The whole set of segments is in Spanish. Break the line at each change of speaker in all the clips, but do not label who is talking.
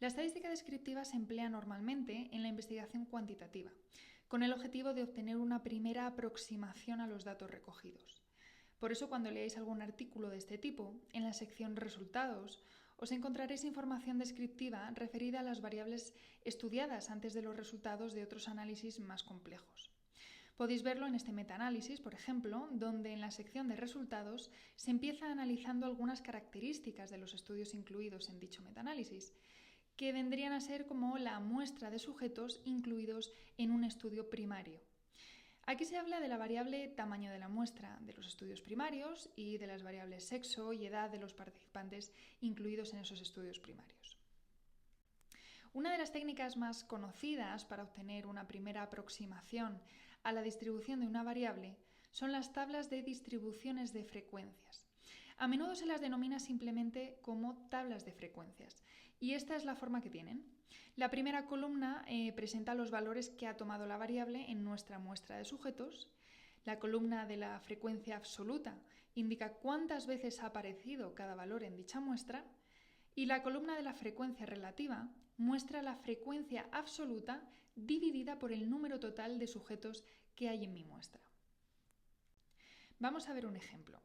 La estadística descriptiva se emplea normalmente en la investigación cuantitativa, con el objetivo de obtener una primera aproximación a los datos recogidos. Por eso, cuando leáis algún artículo de este tipo, en la sección Resultados, os encontraréis información descriptiva referida a las variables estudiadas antes de los resultados de otros análisis más complejos. Podéis verlo en este metaanálisis, por ejemplo, donde en la sección de resultados se empieza analizando algunas características de los estudios incluidos en dicho metaanálisis, que vendrían a ser como la muestra de sujetos incluidos en un estudio primario. Aquí se habla de la variable tamaño de la muestra de los estudios primarios y de las variables sexo y edad de los participantes incluidos en esos estudios primarios. Una de las técnicas más conocidas para obtener una primera aproximación a la distribución de una variable son las tablas de distribuciones de frecuencias. A menudo se las denomina simplemente como tablas de frecuencias, y esta es la forma que tienen. La primera columna presenta los valores que ha tomado la variable en nuestra muestra de sujetos. La columna de la frecuencia absoluta indica cuántas veces ha aparecido cada valor en dicha muestra, y la columna de la frecuencia relativa muestra la frecuencia absoluta dividida por el número total de sujetos que hay en mi muestra. Vamos a ver un ejemplo.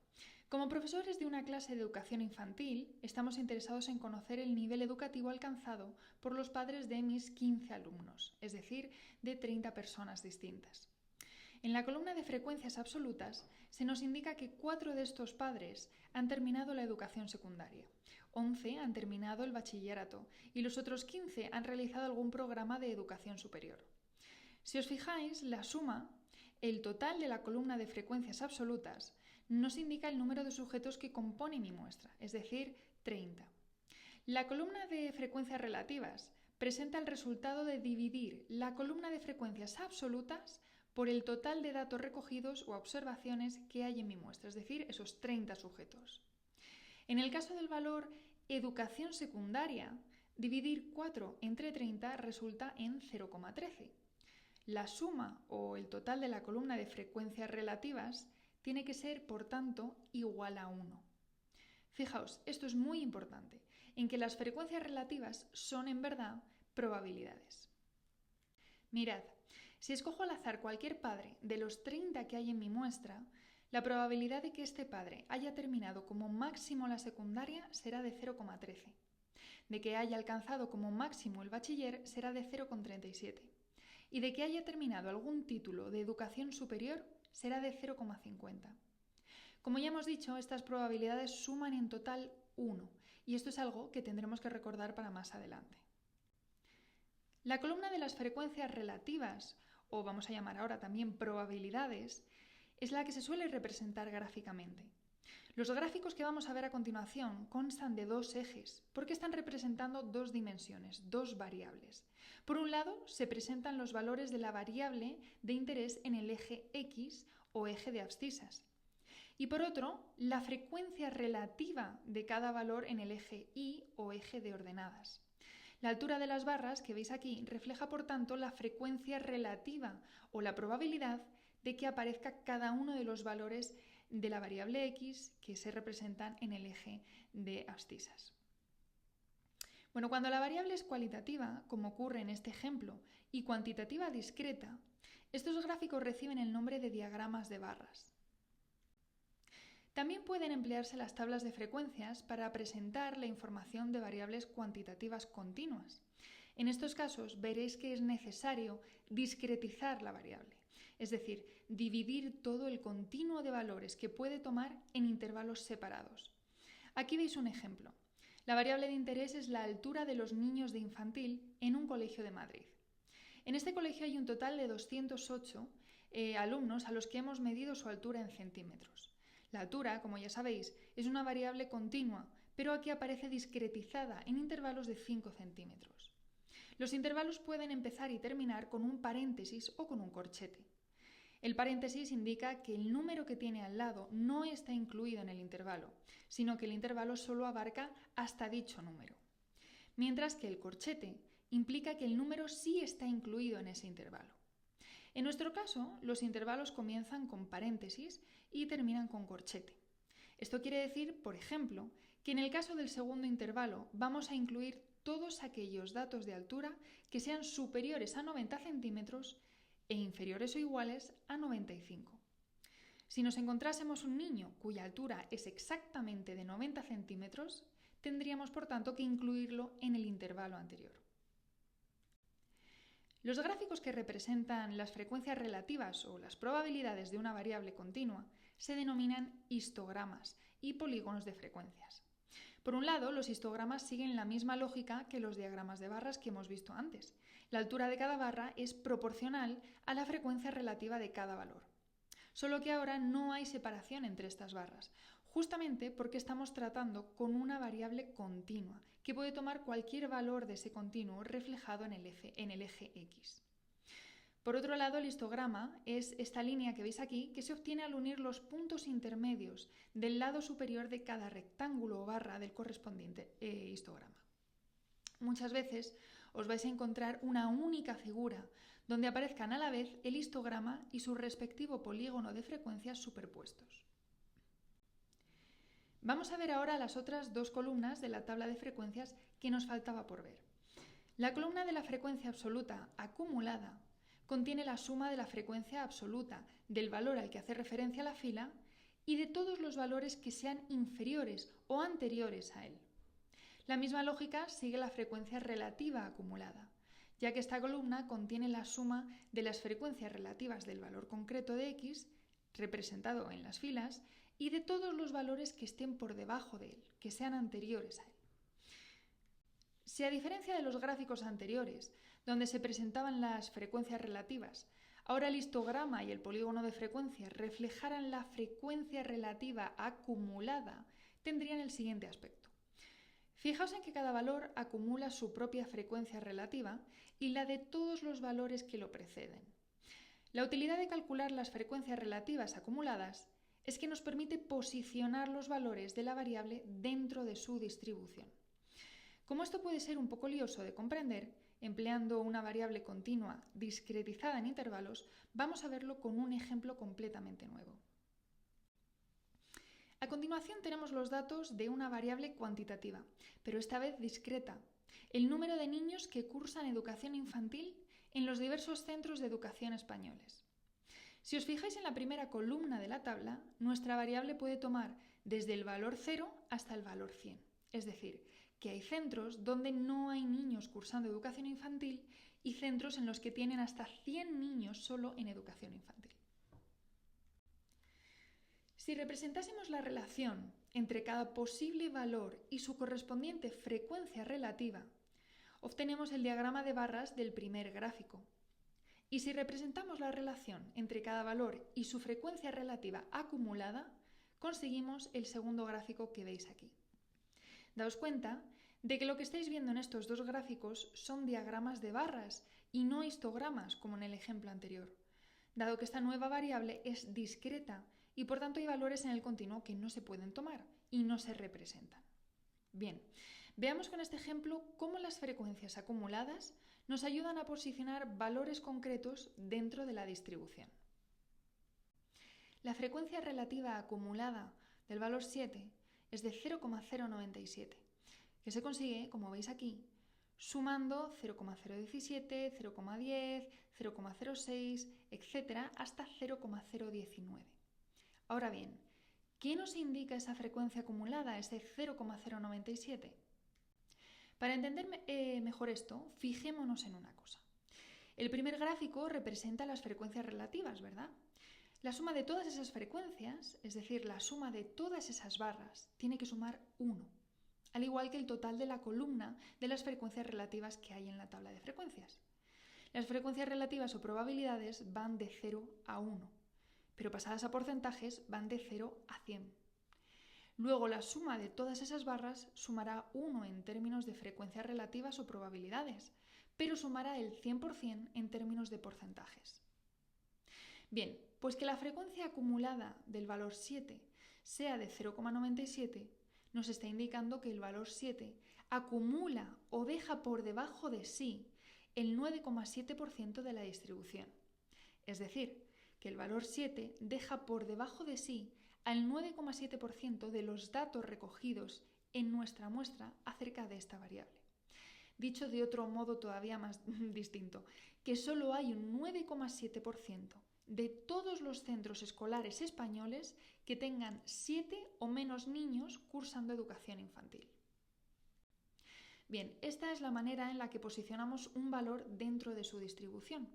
Como profesores de una clase de educación infantil, estamos interesados en conocer el nivel educativo alcanzado por los padres de mis 15 alumnos, es decir, de 30 personas distintas. En la columna de frecuencias absolutas se nos indica que 4 de estos padres han terminado la educación secundaria, 11 han terminado el bachillerato y los otros 15 han realizado algún programa de educación superior. Si os fijáis, la suma, el total de la columna de frecuencias absolutas, nos indica el número de sujetos que compone mi muestra, es decir, 30. La columna de frecuencias relativas presenta el resultado de dividir la columna de frecuencias absolutas por el total de datos recogidos o observaciones que hay en mi muestra, es decir, esos 30 sujetos. En el caso del valor educación secundaria, dividir 4 entre 30 resulta en 0,13. La suma o el total de la columna de frecuencias relativas tiene que ser, por tanto, igual a 1. Fijaos, esto es muy importante, en que las frecuencias relativas son en verdad probabilidades. Mirad, si escojo al azar cualquier padre de los 30 que hay en mi muestra, la probabilidad de que este padre haya terminado como máximo la secundaria será de 0,13. De que haya alcanzado como máximo el bachiller será de 0,37. Y de que haya terminado algún título de educación superior será de 0,50. Como ya hemos dicho, estas probabilidades suman en total 1, y esto es algo que tendremos que recordar para más adelante. La columna de las frecuencias relativas, o vamos a llamar ahora también probabilidades, es la que se suele representar gráficamente. Los gráficos que vamos a ver a continuación constan de 2 ejes, porque están representando 2 dimensiones, 2 variables. Por un lado, se presentan los valores de la variable de interés en el eje X o eje de abscisas. Y por otro, la frecuencia relativa de cada valor en el eje Y o eje de ordenadas. La altura de las barras que veis aquí refleja, por tanto, la frecuencia relativa o la probabilidad de que aparezca cada uno de los valores de la variable X que se representan en el eje de abscisas. Bueno, cuando la variable es cualitativa, como ocurre en este ejemplo, y cuantitativa discreta, estos gráficos reciben el nombre de diagramas de barras. También pueden emplearse las tablas de frecuencias para presentar la información de variables cuantitativas continuas. En estos casos veréis que es necesario discretizar la variable, es decir, dividir todo el continuo de valores que puede tomar en intervalos separados. Aquí veis un ejemplo. La variable de interés es la altura de los niños de infantil en un colegio de Madrid. En este colegio hay un total de 208 alumnos a los que hemos medido su altura en centímetros. La altura, como ya sabéis, es una variable continua, pero aquí aparece discretizada en intervalos de 5 centímetros. Los intervalos pueden empezar y terminar con un paréntesis o con un corchete. El paréntesis indica que el número que tiene al lado no está incluido en el intervalo, sino que el intervalo solo abarca hasta dicho número. Mientras que el corchete implica que el número sí está incluido en ese intervalo. En nuestro caso, los intervalos comienzan con paréntesis y terminan con corchete. Esto quiere decir, por ejemplo, que en el caso del segundo intervalo vamos a incluir todos aquellos datos de altura que sean superiores a 90 centímetros e inferiores o iguales a 95. Si nos encontrásemos un niño cuya altura es exactamente de 90 centímetros, tendríamos por tanto que incluirlo en el intervalo anterior. Los gráficos que representan las frecuencias relativas o las probabilidades de una variable continua se denominan histogramas y polígonos de frecuencias. Por un lado, los histogramas siguen la misma lógica que los diagramas de barras que hemos visto antes. La altura de cada barra es proporcional a la frecuencia relativa de cada valor. Solo que ahora no hay separación entre estas barras, justamente porque estamos tratando con una variable continua, que puede tomar cualquier valor de ese continuo reflejado en el eje X. Por otro lado, el histograma es esta línea que veis aquí, que se obtiene al unir los puntos intermedios del lado superior de cada rectángulo o barra del correspondiente histograma. Muchas veces os vais a encontrar una única figura donde aparezcan a la vez el histograma y su respectivo polígono de frecuencias superpuestos. Vamos a ver ahora las otras dos columnas de la tabla de frecuencias que nos faltaba por ver. La columna de la frecuencia absoluta acumulada contiene la suma de la frecuencia absoluta del valor al que hace referencia la fila y de todos los valores que sean inferiores o anteriores a él. La misma lógica sigue la frecuencia relativa acumulada, ya que esta columna contiene la suma de las frecuencias relativas del valor concreto de x, representado en las filas, y de todos los valores que estén por debajo de él, que sean anteriores a él. Si a diferencia de los gráficos anteriores, donde se presentaban las frecuencias relativas, ahora el histograma y el polígono de frecuencias reflejaran la frecuencia relativa acumulada, tendrían el siguiente aspecto. Fijaos en que cada valor acumula su propia frecuencia relativa y la de todos los valores que lo preceden. La utilidad de calcular las frecuencias relativas acumuladas es que nos permite posicionar los valores de la variable dentro de su distribución. Como esto puede ser un poco lioso de comprender, empleando una variable continua discretizada en intervalos, vamos a verlo con un ejemplo completamente nuevo. A continuación tenemos los datos de una variable cuantitativa, pero esta vez discreta, el número de niños que cursan educación infantil en los diversos centros de educación españoles. Si os fijáis en la primera columna de la tabla, nuestra variable puede tomar desde el valor 0 hasta el valor 100. Es decir, que hay centros donde no hay niños cursando educación infantil y centros en los que tienen hasta 100 niños solo en educación infantil. Si representásemos la relación entre cada posible valor y su correspondiente frecuencia relativa, obtenemos el diagrama de barras del primer gráfico. Y si representamos la relación entre cada valor y su frecuencia relativa acumulada, conseguimos el segundo gráfico que veis aquí. Daos cuenta de que lo que estáis viendo en estos dos gráficos son diagramas de barras y no histogramas como en el ejemplo anterior, dado que esta nueva variable es discreta y por tanto hay valores en el continuo que no se pueden tomar y no se representan. Bien, veamos con este ejemplo cómo las frecuencias acumuladas nos ayudan a posicionar valores concretos dentro de la distribución. La frecuencia relativa acumulada del valor 7 es de 0,097, que se consigue, como veis aquí, sumando 0,017, 0,10, 0,06, etc. hasta 0,019. Ahora bien, ¿qué nos indica esa frecuencia acumulada, ese 0,097? Para entender mejor esto, fijémonos en una cosa. El primer gráfico representa las frecuencias relativas, ¿verdad? La suma de todas esas frecuencias, es decir, la suma de todas esas barras, tiene que sumar 1, al igual que el total de la columna de las frecuencias relativas que hay en la tabla de frecuencias. Las frecuencias relativas o probabilidades van de 0 a 1, pero pasadas a porcentajes van de 0 a 100. Luego la suma de todas esas barras sumará 1 en términos de frecuencias relativas o probabilidades, pero sumará el 100% en términos de porcentajes. Bien, pues que la frecuencia acumulada del valor 7 sea de 0,97 nos está indicando que el valor 7 acumula o deja por debajo de sí el 9,7% de la distribución. Es decir, que el valor 7 deja por debajo de sí al 9,7% de los datos recogidos en nuestra muestra acerca de esta variable. Dicho de otro modo todavía más distinto, que solo hay un 9,7% de todos los centros escolares españoles que tengan 7 o menos niños cursando educación infantil. Bien, esta es la manera en la que posicionamos un valor dentro de su distribución,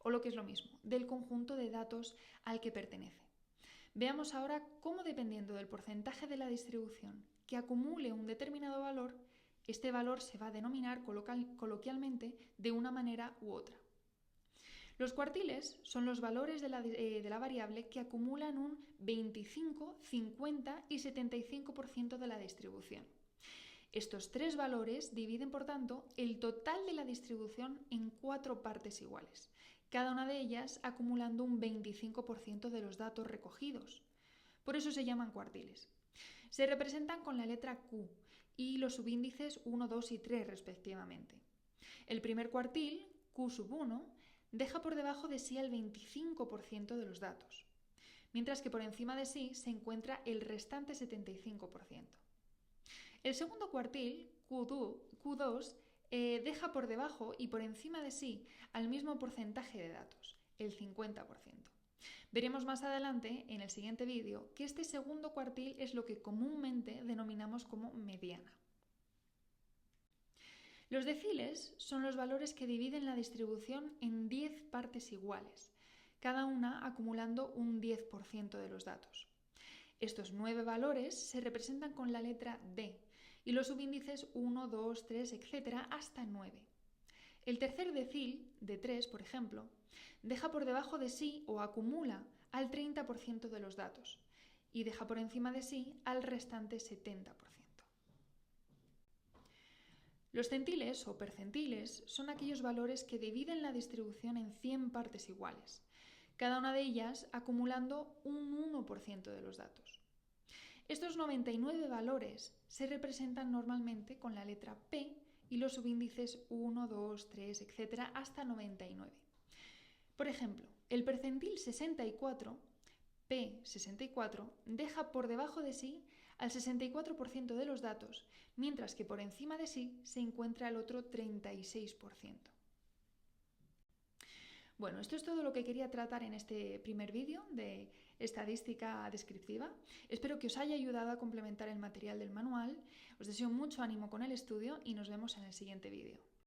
o lo que es lo mismo, del conjunto de datos al que pertenece. Veamos ahora cómo, dependiendo del porcentaje de la distribución que acumule un determinado valor, este valor se va a denominar coloquialmente de una manera u otra. Los cuartiles son los valores de la variable que acumulan un 25, 50 y 75% de la distribución. Estos tres valores dividen, por tanto, el total de la distribución en 4 partes iguales, cada una de ellas acumulando un 25% de los datos recogidos. Por eso se llaman cuartiles. Se representan con la letra Q y los subíndices 1, 2 y 3 respectivamente. El primer cuartil, Q1, deja por debajo de sí el 25% de los datos, mientras que por encima de sí se encuentra el restante 75%. El segundo cuartil, Q2, deja por debajo y por encima de sí al mismo porcentaje de datos, el 50%. Veremos más adelante, en el siguiente vídeo, que este segundo cuartil es lo que comúnmente denominamos como mediana. Los deciles son los valores que dividen la distribución en 10 partes iguales, cada una acumulando un 10% de los datos. Estos 9 valores se representan con la letra D y los subíndices 1, 2, 3, etc. hasta 9. El tercer decil, de 3, por ejemplo, deja por debajo de sí o acumula al 30% de los datos y deja por encima de sí al restante 70%. Los centiles o percentiles son aquellos valores que dividen la distribución en 100 partes iguales, cada una de ellas acumulando un 1% de los datos. Estos 99 valores se representan normalmente con la letra P y los subíndices 1, 2, 3, etc. hasta 99. Por ejemplo, el percentil 64, P64, deja por debajo de sí al 64% de los datos, mientras que por encima de sí se encuentra el otro 36%. Bueno, esto es todo lo que quería tratar en este primer vídeo de estadística descriptiva. Espero que os haya ayudado a complementar el material del manual. Os deseo mucho ánimo con el estudio y nos vemos en el siguiente vídeo.